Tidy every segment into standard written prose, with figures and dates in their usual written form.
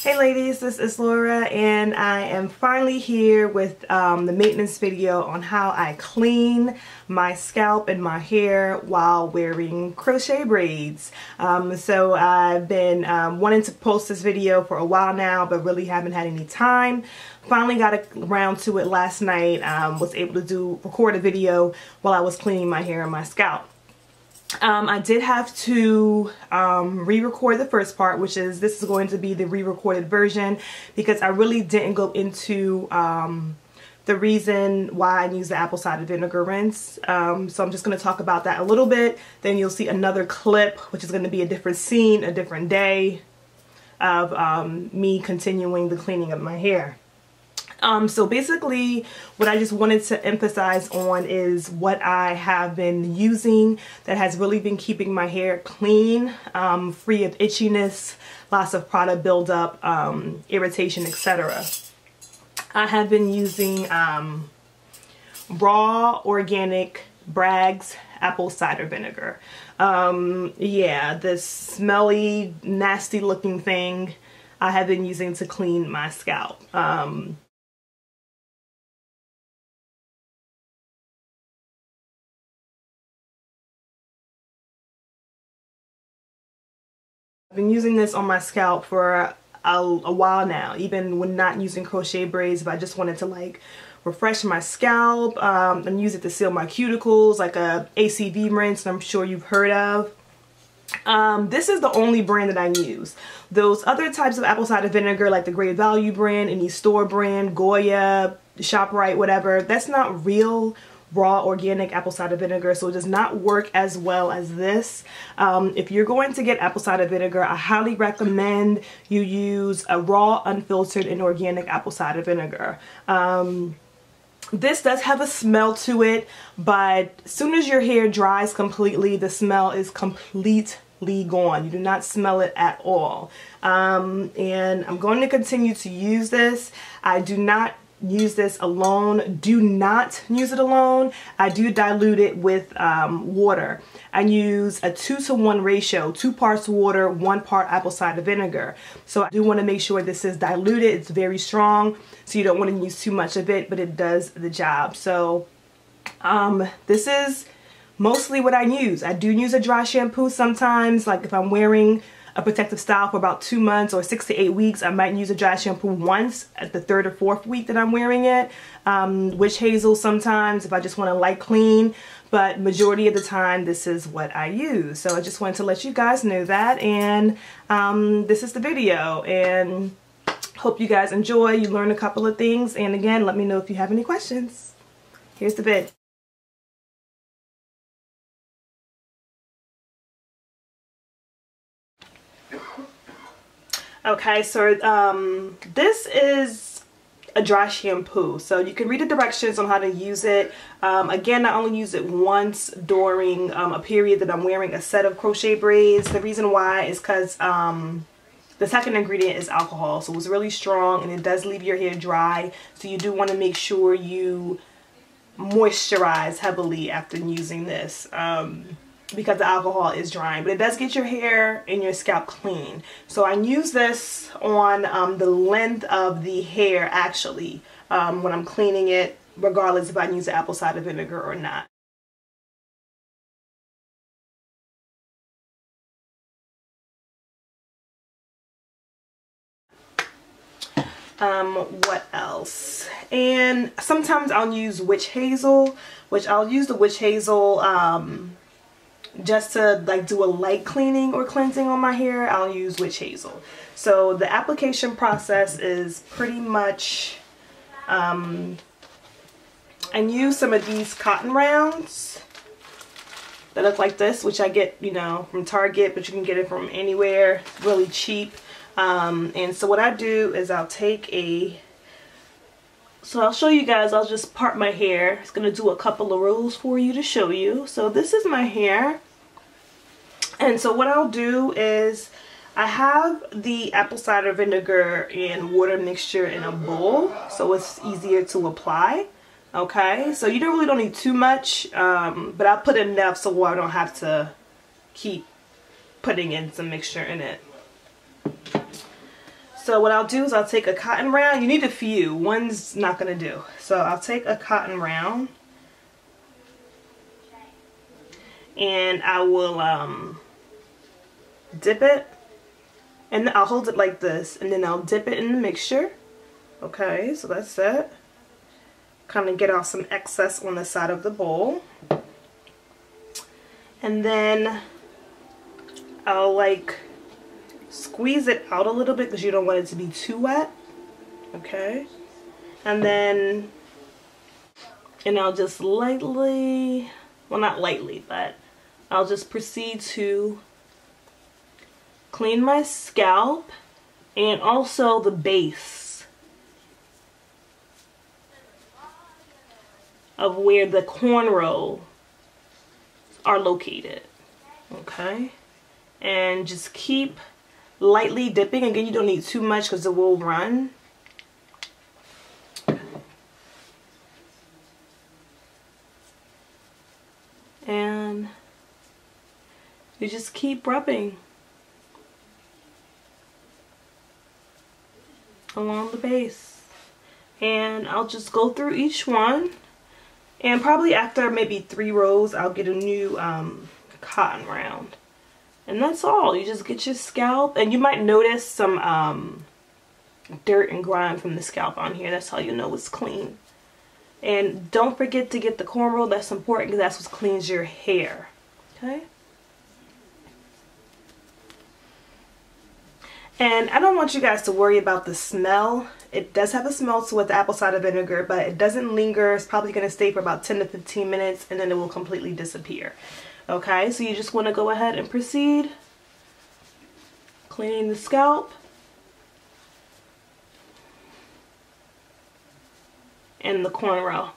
Hey ladies, this is Laura and I am finally here with the maintenance video on how I clean my scalp and my hair while wearing crochet braids. So I've been wanting to post this video for a while now, but really haven't had any time. Finally got around to it last night. Was able to record a video while I was cleaning my hair and my scalp. I did have to re-record the first part, which is this is going to be the re-recorded version because I really didn't go into the reason why I use the apple cider vinegar rinse. So I'm just going to talk about that a little bit. Then you'll see another clip, which is going to be a different scene, a different day of me continuing the cleaning of my hair. So basically what I just wanted to emphasize on is what I have been using that has really been keeping my hair clean, free of itchiness, lots of product buildup, irritation, etc. I have been using raw organic Bragg's apple cider vinegar. Yeah, this smelly, nasty looking thing I have been using to clean my scalp. I've been using this on my scalp for a while now, even when not using crochet braids. If I just wanted to like refresh my scalp and use it to seal my cuticles, like a ACV rinse that I'm sure you've heard of. This is the only brand that I use. Those other types of apple cider vinegar, like the Great Value brand, any store brand, Goya, ShopRite, whatever, that's not real raw organic apple cider vinegar, so it does not work as well as this. If you're going to get apple cider vinegar, I highly recommend you use a raw, unfiltered, and organic apple cider vinegar. This does have a smell to it, but as soon as your hair dries completely, the smell is completely gone. You do not smell it at all. And I'm going to continue to use this. I do not use this alone. Do not use it alone. I do dilute it with water. I use a 2-to-1 ratio, 2 parts water, 1 part apple cider vinegar. So I do want to make sure this is diluted. It's very strong, so you don't want to use too much of it, but it does the job. So this is mostly what I use. I do use a dry shampoo sometimes, like if I'm wearing a protective style for about 2 months or 6 to 8 weeks, I might use a dry shampoo once at the 3rd or 4th week that I'm wearing it. Witch hazel sometimes if I just want to light clean, but majority of the time this is what I use. So I just wanted to let you guys know that, and this is the video, and hope you guys enjoy. You learn a couple of things, and again, let me know if you have any questions. Here's the vid. Okay, so this is a dry shampoo, so you can read the directions on how to use it. Again, I only use it once during a period that I'm wearing a set of crochet braids. The reason why is because the second ingredient is alcohol, so it's really strong and it does leave your hair dry, so you do want to make sure you moisturize heavily after using this. Because the alcohol is drying, but it does get your hair and your scalp clean. So I use this on the length of the hair actually when I'm cleaning it, regardless if I use the apple cider vinegar or not. What else? And sometimes I'll use witch hazel, which I'll use the witch hazel just to like do a light cleaning or cleansing on my hair. I'll use witch hazel. So the application process is pretty much I use some of these cotton rounds that look like this, which I get, you know, from Target, but you can get it from anywhere, really cheap. And so what I do is I'll take so I'll show you guys, I'll just part my hair. It's going to do a couple of rows for you to show you. So this is my hair. And so what I'll do is I have the apple cider vinegar and water mixture in a bowl, so it's easier to apply. Okay, so you really don't need too much, but I'll put enough so I don't have to keep putting in some mixture in it. So what I'll do is I'll take a cotton round. You need a few. One's not going to do. So I'll take a cotton round. And I will dip it. And I'll hold it like this. And then I'll dip it in the mixture. Okay, so that's it. Kind of get off some excess on the side of the bowl. And then I'll like squeeze it out a little bit because you don't want it to be too wet. Okay. And then, and I'll just lightly, well not lightly, but I'll just proceed to clean my scalp and also the base of where the cornrow are located. Okay. And just keep lightly dipping. Again, you don't need too much because it will run. And you just keep rubbing along the base. And I'll just go through each one. And probably after maybe 3 rows, I'll get a new cotton round. And that's all. You just get your scalp, and you might notice some dirt and grime from the scalp on here. That's how you know it's clean. And don't forget to get the cornrow. That's important because that's what cleans your hair. Okay? And I don't want you guys to worry about the smell. It does have a smell to it, the apple cider vinegar, but it doesn't linger. It's probably going to stay for about 10 to 15 minutes, and then it will completely disappear. Okay, so you just want to go ahead and proceed cleaning the scalp and the cornrow.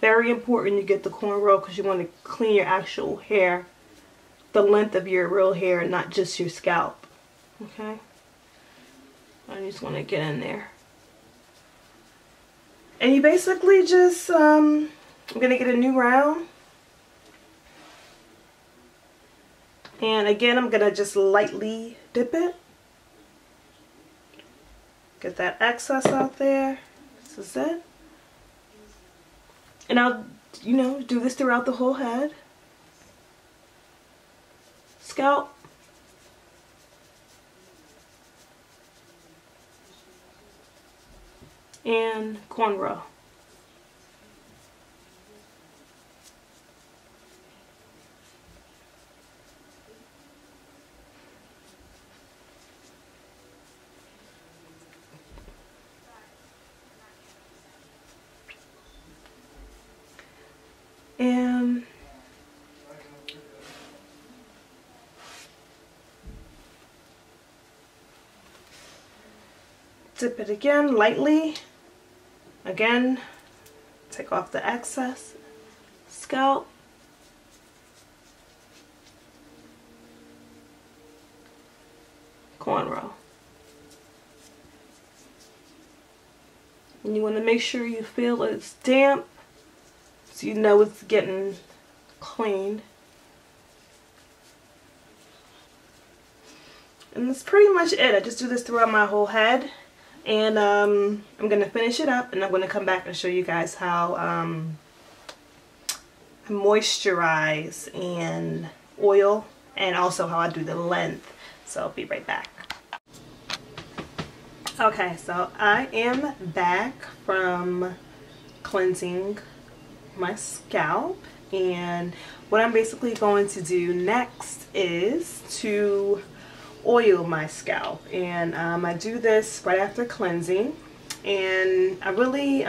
Very important you get the cornrow because you want to clean your actual hair, the length of your real hair, not just your scalp. Okay, I just want to get in there. And you basically just, I'm going to get a new round. And again, I'm going to just lightly dip it. Get that excess out there. This is it. And I'll, you know, do this throughout the whole head. Scalp. And cornrow. And dip it again lightly. Again, take off the excess. Scalp. Cornrow. And you want to make sure you feel that it's damp, so you know it's getting cleaned. And that's pretty much it. I just do this throughout my whole head. And I'm going to finish it up, and I'm going to come back and show you guys how I moisturize and oil, and also how I do the length. So I'll be right back. Okay, so I am back from cleansing my scalp, and what I'm basically going to do next is to oil my scalp. And I do this right after cleansing, and I really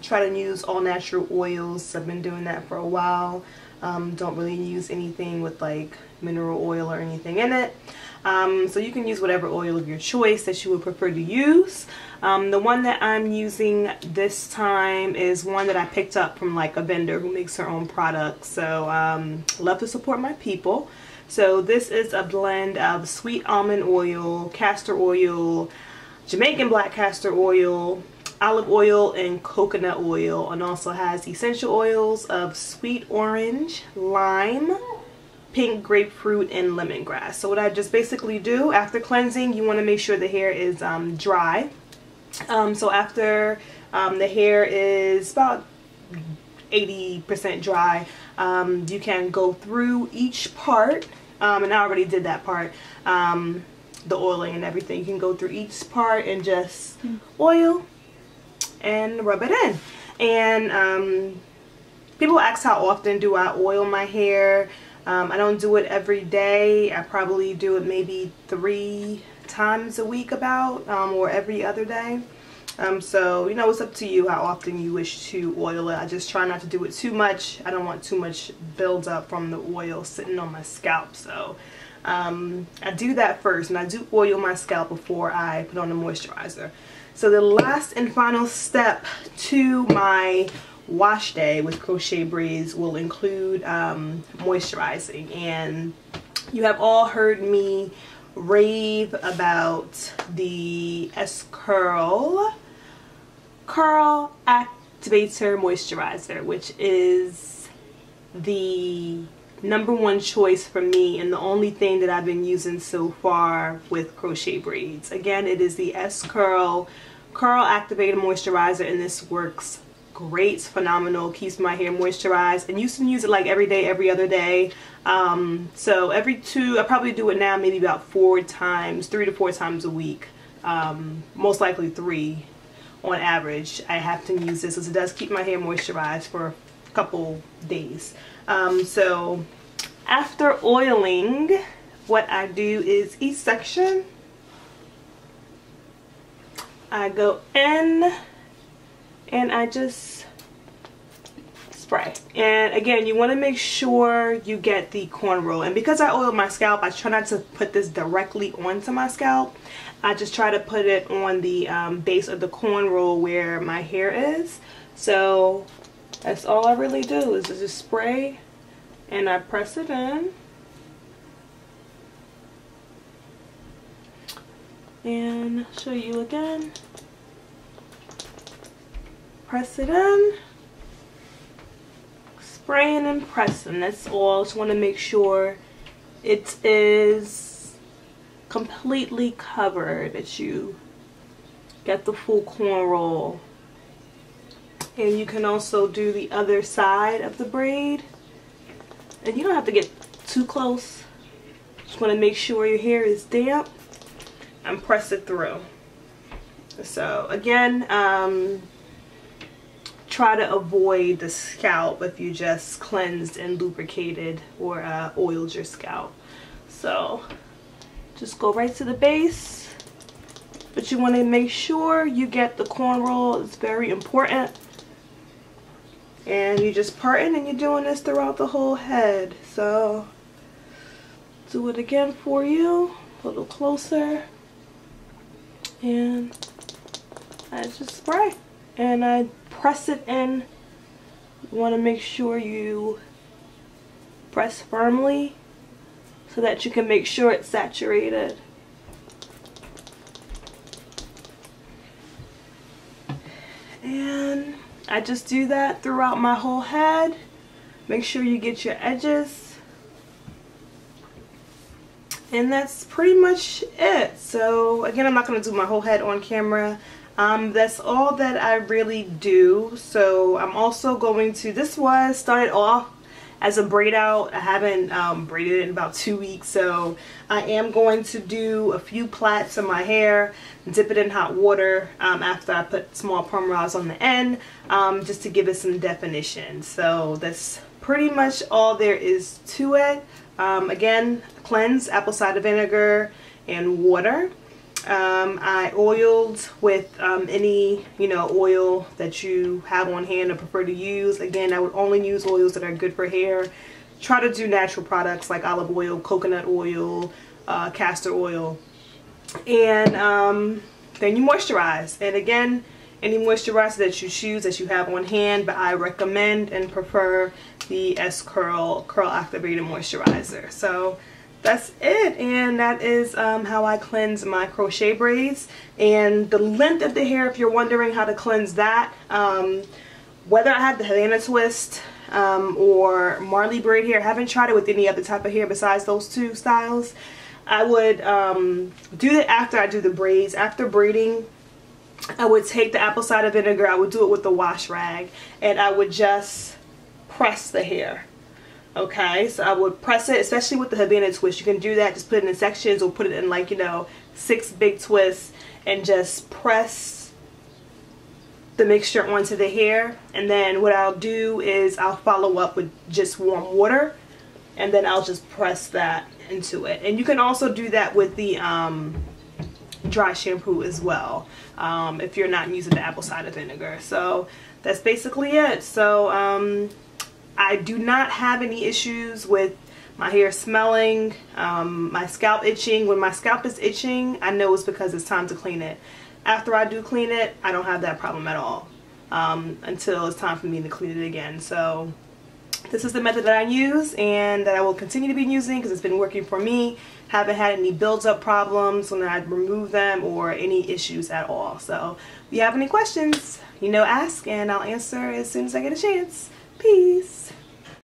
try to use all natural oils. I've been doing that for a while. Don't really use anything with like mineral oil or anything in it. So you can use whatever oil of your choice that you would prefer to use. The one that I'm using this time is one that I picked up from like a vendor who makes her own products. So love to support my people. So this is a blend of sweet almond oil, castor oil, Jamaican black castor oil, olive oil, and coconut oil, and also has essential oils of sweet orange, lime, pink grapefruit and lemongrass. So what I just basically do after cleansing, you want to make sure the hair is dry. So after the hair is about 80% dry, you can go through each part, and I already did that part, the oiling and everything. You can go through each part and just oil and rub it in. And people ask how often do I oil my hair. I don't do it every day. I probably do it maybe 3 times a week about, or every other day. So, you know, it's up to you how often you wish to oil it. I just try not to do it too much. I don't want too much buildup from the oil sitting on my scalp. So I do that first, and I do oil my scalp before I put on the moisturizer. So the last and final step to my wash day with Crochet Braids will include moisturizing. And you have all heard me rave about the Curl Activator Moisturizer, which is the #1 choice for me and the only thing that I've been using so far with Crochet Braids. Again, it is the Curl Activator Moisturizer, and this works great. It's phenomenal. Keeps my hair moisturized, and you can use it like every day, every other day. So every 2, I probably do it now maybe about 3 to 4 times a week. Most likely 3 on average. I have to use this because it does keep my hair moisturized for a couple days. So after oiling, what I do is each section I go in and I just spray. And again, you want to make sure you get the cornrow. And because I oil my scalp, I try not to put this directly onto my scalp. I just try to put it on the base of the cornrow where my hair is. So that's all I really do is just spray and I press it in. And I'll show you again. Press it in. Spraying and pressing. That's all. Just want to make sure it is completely covered, that you get the full cornrow. And you can also do the other side of the braid. And you don't have to get too close. Just want to make sure your hair is damp and press it through. So again, try to avoid the scalp if you just cleansed and lubricated or oiled your scalp. So just go right to the base, but you want to make sure you get the cornrow. It's very important. And you just parting, and you're doing this throughout the whole head. So do it again for you, a little closer. And I just spray and I press it in. You want to make sure you press firmly so that you can make sure it's saturated. And I just do that throughout my whole head. Make sure you get your edges. And that's pretty much it. So again, I'm not going to do my whole head on camera. That's all that I really do. So I'm also going to, this was started off as a braid out. I haven't braided it in about 2 weeks. So I am going to do a few plaits in my hair, dip it in hot water after I put small perm rods on the end, just to give it some definition. So that's pretty much all there is to it. Again, cleanse, apple cider vinegar and water. I oiled with any oil that you have on hand or prefer to use. Again, I would only use oils that are good for hair. Try to do natural products like olive oil, coconut oil, castor oil, and then you moisturize. And again, any moisturizer that you choose, that you have on hand, but I recommend and prefer the Curl Activated Moisturizer. So that's it, and that is how I cleanse my crochet braids. And the length of the hair, if you're wondering how to cleanse that, whether I have the Havana twist, or Marley braid hair. I haven't tried it with any other type of hair besides those two styles. I would do that after I do the braids. After braiding, I would take the apple cider vinegar, I would do it with the wash rag, and I would just press the hair. Okay, so I would press it, especially with the Havana twist. You can do that, just put it in sections or put it in, like, you know, 6 big twists, and just press the mixture onto the hair. And then what I'll do is I'll follow up with just warm water, and then I'll just press that into it. And you can also do that with the dry shampoo as well, if you're not using the apple cider vinegar. So that's basically it. So I do not have any issues with my hair smelling, my scalp itching. When my scalp is itching, I know it's because it's time to clean it. After I do clean it, I don't have that problem at all until it's time for me to clean it again. So this is the method that I use and that I will continue to be using because it's been working for me. Haven't had any build-up problems when I remove them or any issues at all. So if you have any questions, you know, ask, and I'll answer as soon as I get a chance. Peace.